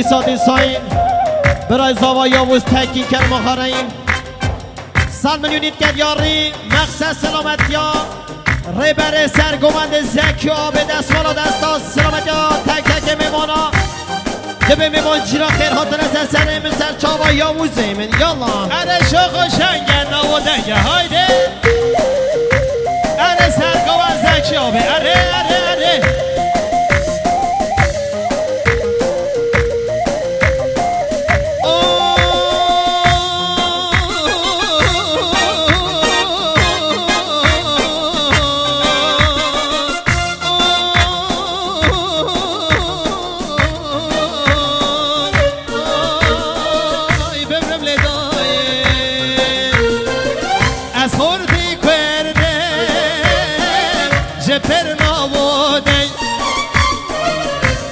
دیساین برای زاوا یاوز تکی کرم آخرین 100 میلیونیت کرد یاری مقصد سلامتیا ریبر سرگومند زکی آب دست والا دستا سلامتیا تک تک میمانا دبه میمان چیرا خیر حاطر از سر من سر چاوا یاوز من یالا اره شوق و شنگن و دنگه هایده اره سرگومند زکی آبه اره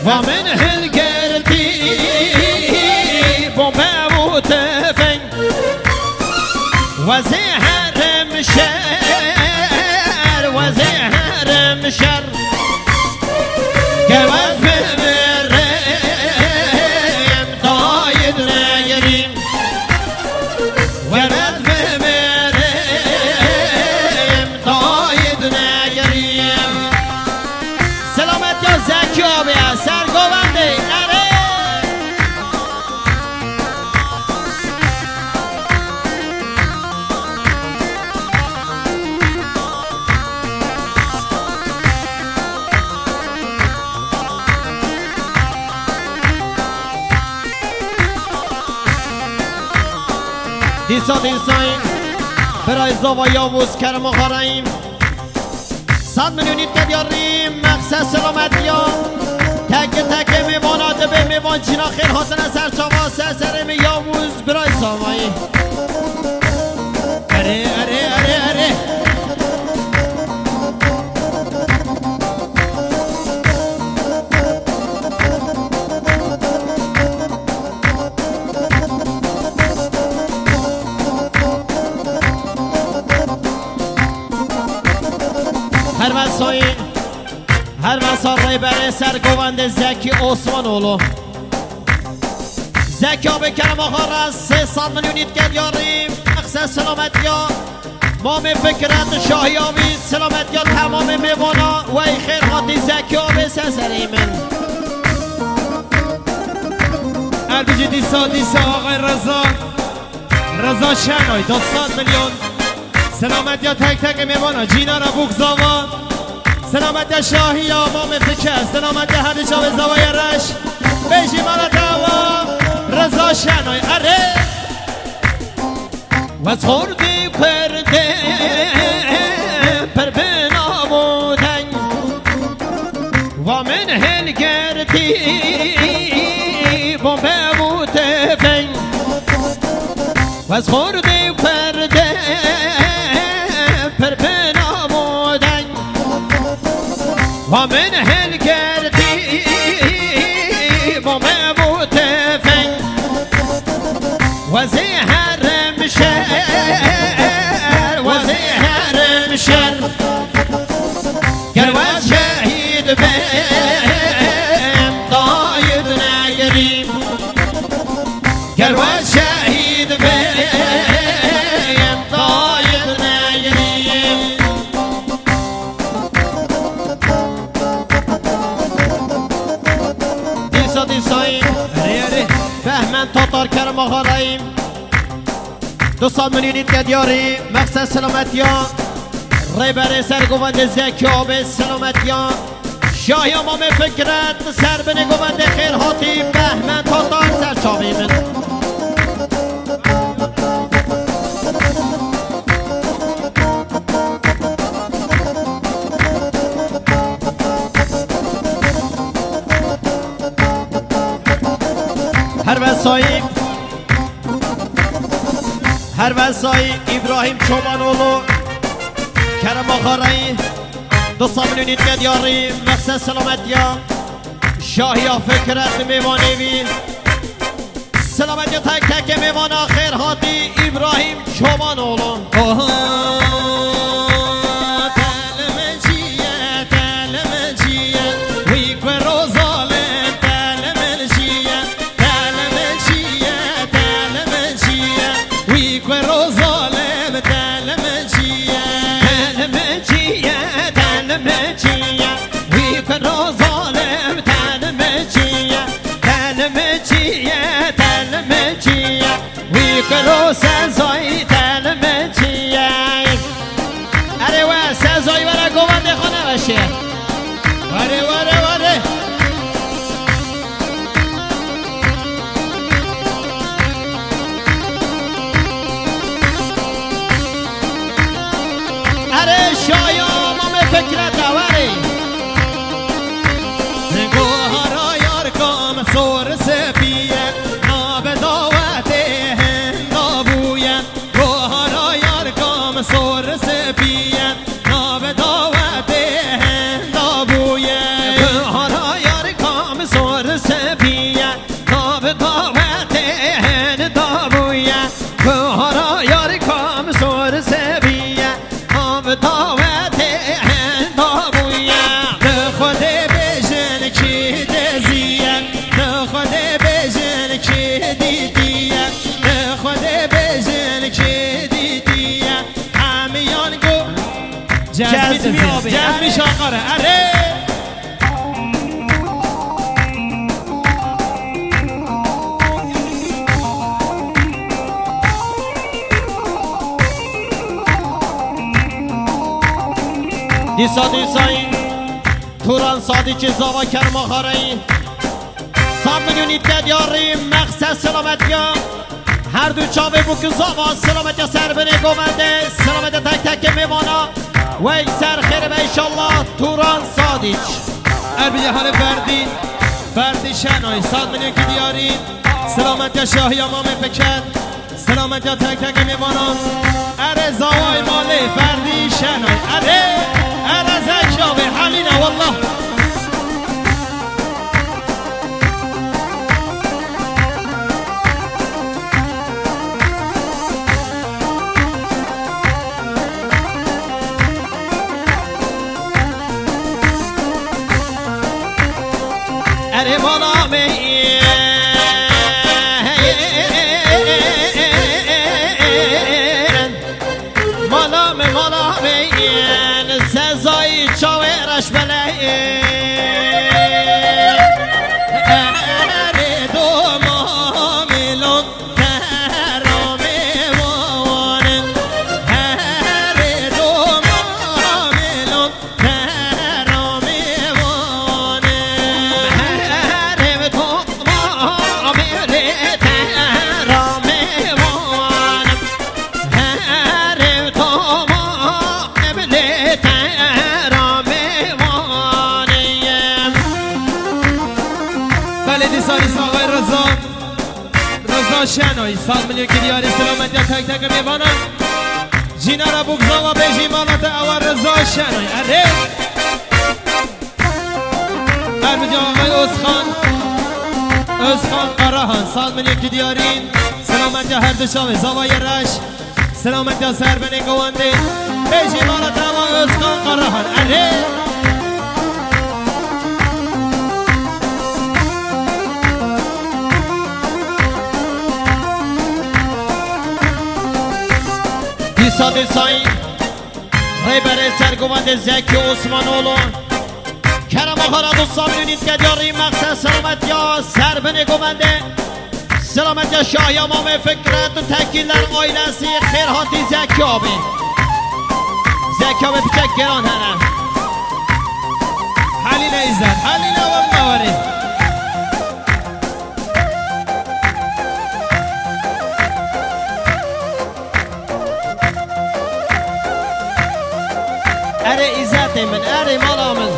ومن هالقردي بومبا وتفن وزهر مشر وزهر مشر جواز بمرم ضايد نايرين جواز بمرم ضايد نايرين سلامت يا زكي أبي سرگوونده نره دیساین برای زاوا یاوز کرم آخرین 100 میلیونیت که دیاریم مقصد سلامتیا تک تک میوانات به میوان چینا خیر حاصل سر چاوا سر یاوز برای زاوایی اره هر مسار ریبر سرگوند زکی عثمان اولو زکی ها بکرم آخر از 300 میلیونیت کرد یاریم مقصد سلامتیا مام فکرت شاهی آبی سلامتیا تمام میوانا و ای خیر خاطی زکی ها به سسری من البجی دیسا آقای رضا شنای 200 میلیون سلامتیا تک تک میوانا جینا را بوغزاوا سلامت شاهی امام فکر سلامت هر جا به زوای رش بیشی مالا دوا رضا شنای اره و خوردی کرده پر بنا بودن و من هل گردی بومبه بوتفن و خوردی کرده پر بنا بودن ومن هالقردي ومبوت فن وزهر مشر وزهر مشر قروز شهيد بهم ضايد نايرين قروز شهيد بهم ضايد نايرين دیساین بهمن تاتار کرم آخرین 200 میلیونیت که دیاری مقصد سلامتیا ریبر سرگوند زکی آب سلامتیا شاهی امام فکرت سر بنگوند خیر حاطی بهمن تاتار سرچاوی من هر وسایی ابراهیم چوبانولو کرم آخرین 200 میلیونیت که دیاری مقصد سلامتیا شاهی فکرت میوانیوی سلامتیا تک تک میوان آخر حاطی ابراهیم چوبانولو گلو سزایی تلمه چیه اره و سزایی برای گوانده خانه باشه واره واره واره اره شایا مام فکرت دواره گوهارا یار کام سور سپیه ناب داوته هندابویه گوهارا یار کام سور سپیه ناب داوته هندابویه گوهارا یار کام سور سپیه ناب داوته هندابویه گوهارا یار کام سور سپیه ناب داوته هندابویه خود بجن کی دزیه خود بجن کی دیدیه خود بجن کی دیدیه همیان گو جزمی شاقاره اره دیسا توران سادی که زاوا کرما خارایی 100 میلیون دیاری مقصد سلامتی ها هر دو چاوه بو که زاوا سلامتی سر بنه گوونده سلامتی تک تک میمانا و ای سر خیره به ایشالله توران سادیچ اربیه حال فردی شنای 100 میلیون که دیاری سلامتی شاهی امام فکر سلامتی تک تک میمانا اره زاوای ماله فردی شنای اره زکیابه حالینه والله اره بالا مالا مین سزایی چاویرش بله اره دو ماملون ترامه وانن اره دو ماملون ترامه وانن اره دو ماملون ترامه وانن اره دو شنوی 100 میلیون که دیاری سلامتی تک تک میبانم جینا را بگذا و بیجی مالت اول رضا شنوی اره بجا آقای اسخان قراهان 100 میلیون که دیارین سلامتی هر دو شاوه زوای رش سلامتی سر بنی گوانده بیجی مالت اول اسخان قراهان اره دیسای ریبر سرگوند زکی عثمانولو کرم آخارا دوستان میدونید که دیاری مقصد سلامت یا سر بنه گونده سلامت یا شاهی امام فکرت و تکیل در آیله سی خیرهاتی زکی آبی پیچک گران هنم حلیل ایزد حلیل والله اره ایزت من اره مالا من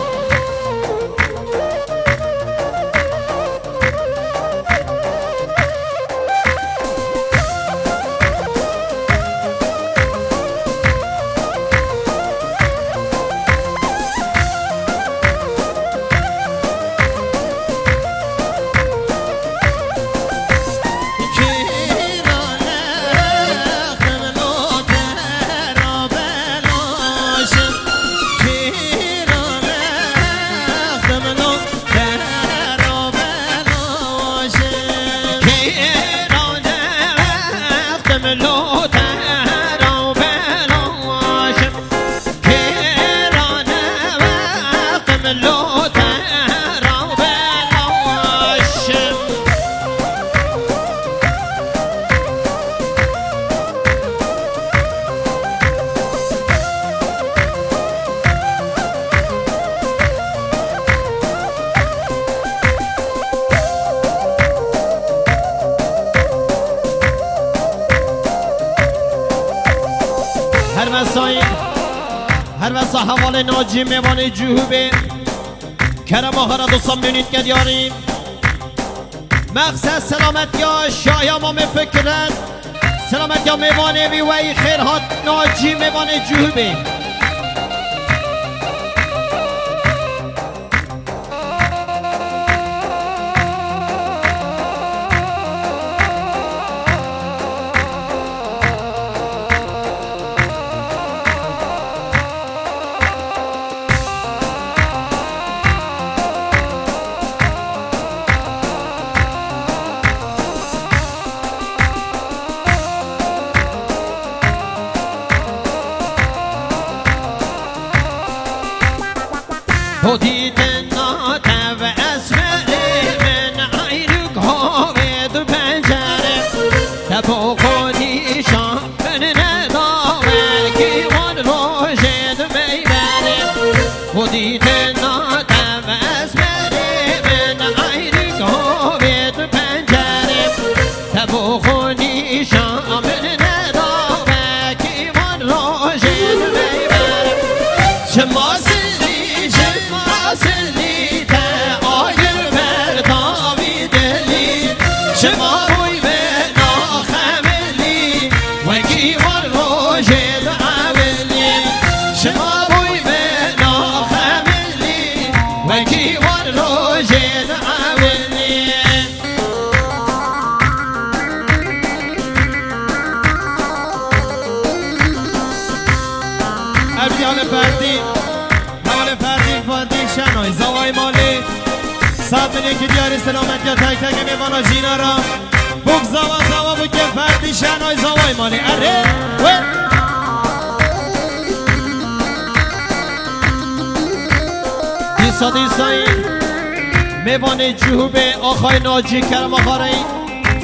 هر وسا حوال ناجی میوان جوهبه کرم آخر دوستان بینید که دیاریم مقصد سلامت یا شایا ما مفکرن سلامت یا میوانه وی وی خیرهات ناجی میوان جوهبه خودیت ناتو اسمری من عیرک هاوی دو پنجره تبا خودی شامن نداره کیوان روشه دو بیبره خودیت ناتو اسمری من عیرک هاوی دو پنجره تبا خودی شامن نداره کیوان روشه دو بیبره شماسی شما بوی به ناخملی وکی وار روژه عولی شما بوی به ناخملی وکی وار روژه عولی ابیان فردی حوال فردی فاندی شنای زوای مالی صد منی که دیاری سلامت یا تک تک میوانا جینا را بوک زوا بوک فردی شنای زوای مالی اره دیسا دیسایی میوان جوهب آخای ناجی کرم آخاری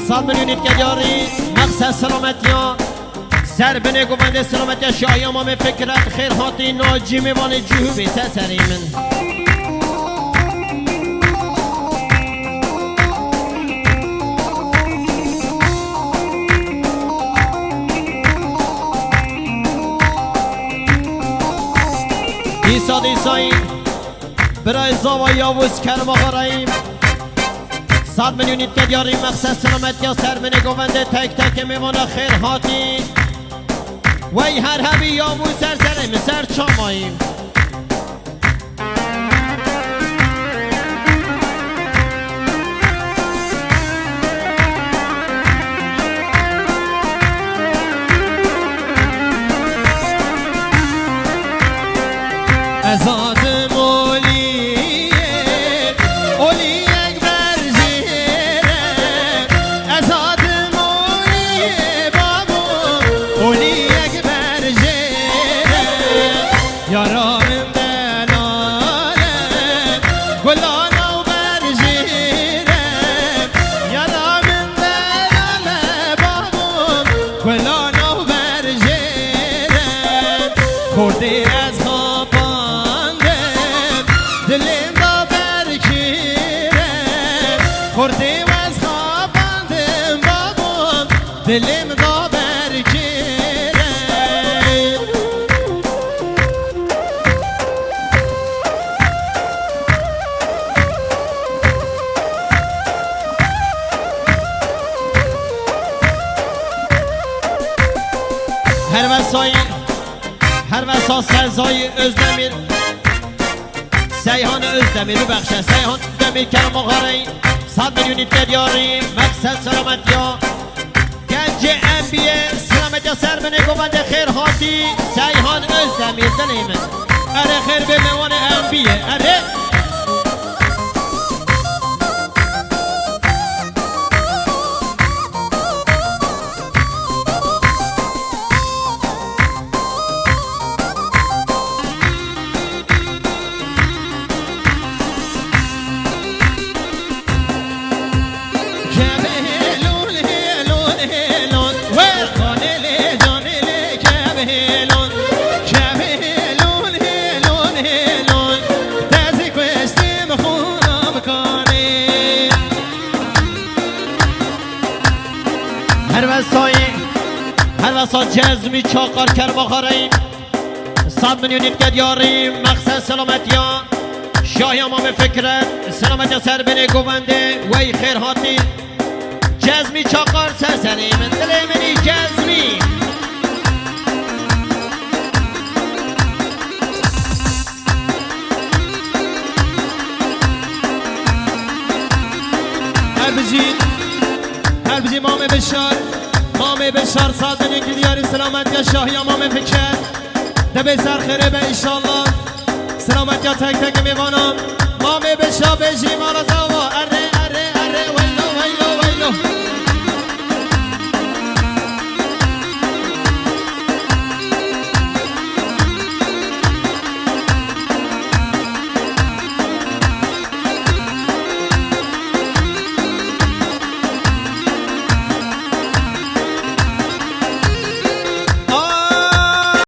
صد میلیونید که دیاری مقصد سلامت یا سر بنه گوونده سلامت یا شایی ما فکرت خیر خاطی ناجی میوان جوهب سسری من دیسا دیسایی برای زاوای یاوز کرم آخاراییم 100 میلیونید که دیاریم مقصد سلامت یا سر منه گوونده تک تک میمانه خیر هاتی وی هر همی یاوز سر سریم سر چاماییم ازاد مولیه اولی اکبر جیره ازاد مولیه بابو اولی اکبر جیره یاران دلاله گلانو بر جیره یاران دلاله بابو گلانو بر جیره خورده از دلم با برکیره خورده و از خواباندم بابام دلم با برکیره هر وسا سرزای ازدمیر سیحان ازدمیر رو بخشه سیحان ازدمیر کرم آخاری 100 میلیونید که دیاری مقصد سلامت یا گنج انبیه سلامت یا سر منه گوونده خیر هاتی سیحان ازدمیر دلیمه اره خیر به موان انبیه اره هر وسا جزمی چاقار کرم آخاریم 100 میلیون کدیاری مقصد سلامتیا شاهی امام فکرت سلامتیا سر بین گونده وی خیر هاتی جزمی چاقار سرزنی من دل منی جزمی هر بجی مام بشار 100 میلیون کدیاری سلامتیا شاهی امام فکرت دبی سر خیره به انشالله سلامتیا تک تک میوانم مام بشا بجی مارا زوا اره اره اره ویلو ویلو ویلو